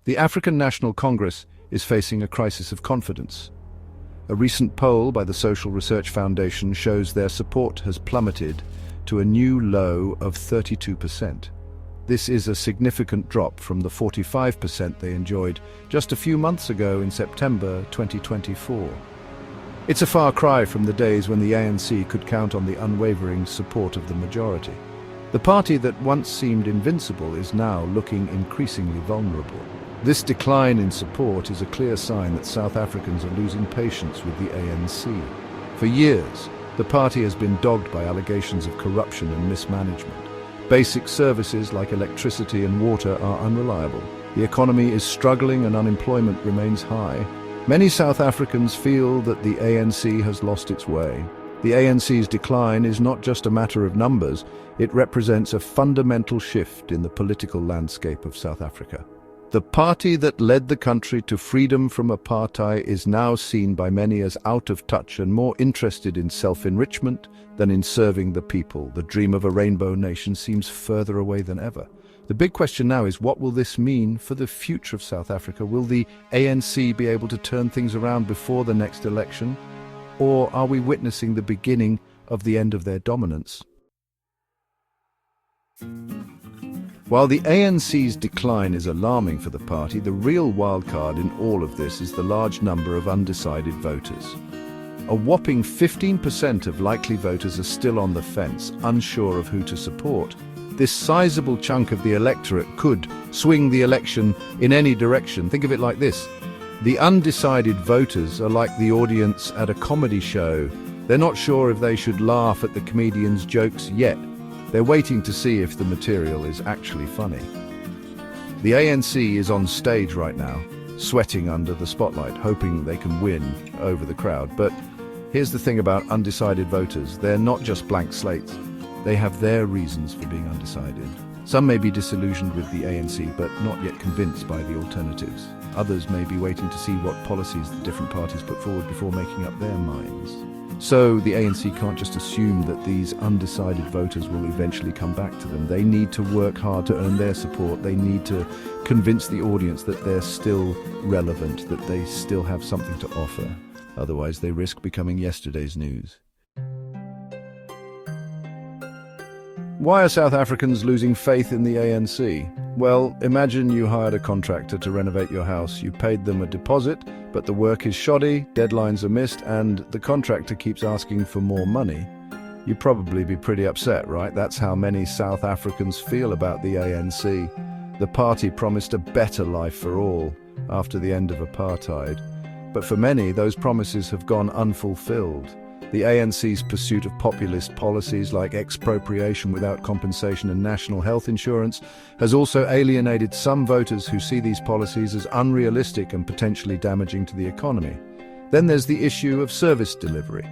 The African National Congress is facing a crisis of confidence. A recent poll by the Social Research Foundation shows their support has plummeted to a new low of 32%. This is a significant drop from the 45% they enjoyed just a few months ago in September 2024. It's a far cry from the days when the ANC could count on the unwavering support of the majority. The party that once seemed invincible is now looking increasingly vulnerable. This decline in support is a clear sign that South Africans are losing patience with the ANC. For years, the party has been dogged by allegations of corruption and mismanagement. Basic services like electricity and water are unreliable. The economy is struggling and unemployment remains high. Many South Africans feel that the ANC has lost its way. The ANC's decline is not just a matter of numbers, it represents a fundamental shift in the political landscape of South Africa. The party that led the country to freedom from apartheid is now seen by many as out of touch and more interested in self-enrichment than in serving the people. The dream of a rainbow nation seems further away than ever. The big question now is, what will this mean for the future of South Africa? Will the ANC be able to turn things around before the next election? Or are we witnessing the beginning of the end of their dominance? While the ANC's decline is alarming for the party, the real wildcard in all of this is the large number of undecided voters. A whopping 15% of likely voters are still on the fence, unsure of who to support. This sizable chunk of the electorate could swing the election in any direction. Think of it like this. The undecided voters are like the audience at a comedy show. They're not sure if they should laugh at the comedian's jokes yet. They're waiting to see if the material is actually funny. The ANC is on stage right now, sweating under the spotlight, hoping they can win over the crowd. But here's the thing about undecided voters. They're not just blank slates. They have their reasons for being undecided. Some may be disillusioned with the ANC, but not yet convinced by the alternatives. Others may be waiting to see what policies the different parties put forward before making up their minds. So the ANC can't just assume that these undecided voters will eventually come back to them. They need to work hard to earn their support. They need to convince the audience that they're still relevant, that they still have something to offer. Otherwise, they risk becoming yesterday's news. Why are South Africans losing faith in the ANC? Well, imagine you hired a contractor to renovate your house. You paid them a deposit, but the work is shoddy, deadlines are missed, and the contractor keeps asking for more money. You'd probably be pretty upset, right? That's how many South Africans feel about the ANC. The party promised a better life for all after the end of apartheid. But for many, those promises have gone unfulfilled. The ANC's pursuit of populist policies like expropriation without compensation and national health insurance has also alienated some voters who see these policies as unrealistic and potentially damaging to the economy. Then there's the issue of service delivery.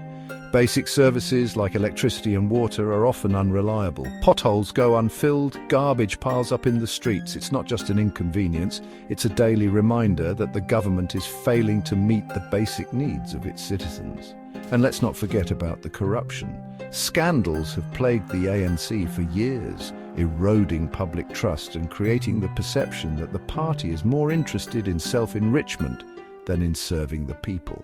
Basic services like electricity and water are often unreliable. Potholes go unfilled, garbage piles up in the streets. It's not just an inconvenience, it's a daily reminder that the government is failing to meet the basic needs of its citizens. And let's not forget about the corruption. Scandals have plagued the ANC for years, eroding public trust and creating the perception that the party is more interested in self-enrichment than in serving the people.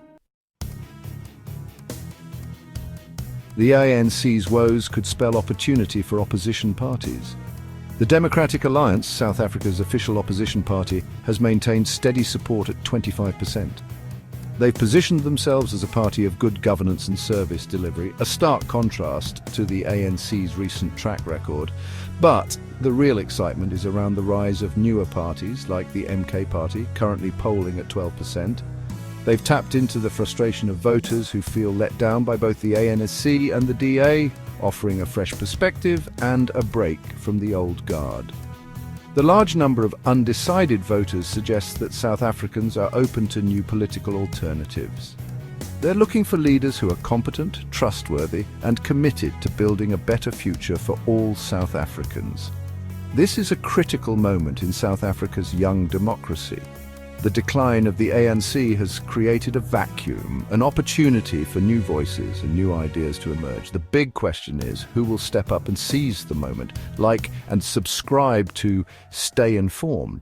The ANC's woes could spell opportunity for opposition parties. The Democratic Alliance, South Africa's official opposition party, has maintained steady support at 25%. They've positioned themselves as a party of good governance and service delivery, a stark contrast to the ANC's recent track record. But the real excitement is around the rise of newer parties like the MK Party, currently polling at 12%. They've tapped into the frustration of voters who feel let down by both the ANC and the DA, offering a fresh perspective and a break from the old guard. The large number of undecided voters suggests that South Africans are open to new political alternatives. They're looking for leaders who are competent, trustworthy, and committed to building a better future for all South Africans. This is a critical moment in South Africa's young democracy. The decline of the ANC has created a vacuum, an opportunity for new voices and new ideas to emerge. The big question is, who will step up and seize the moment, like and subscribe to Stay Informed?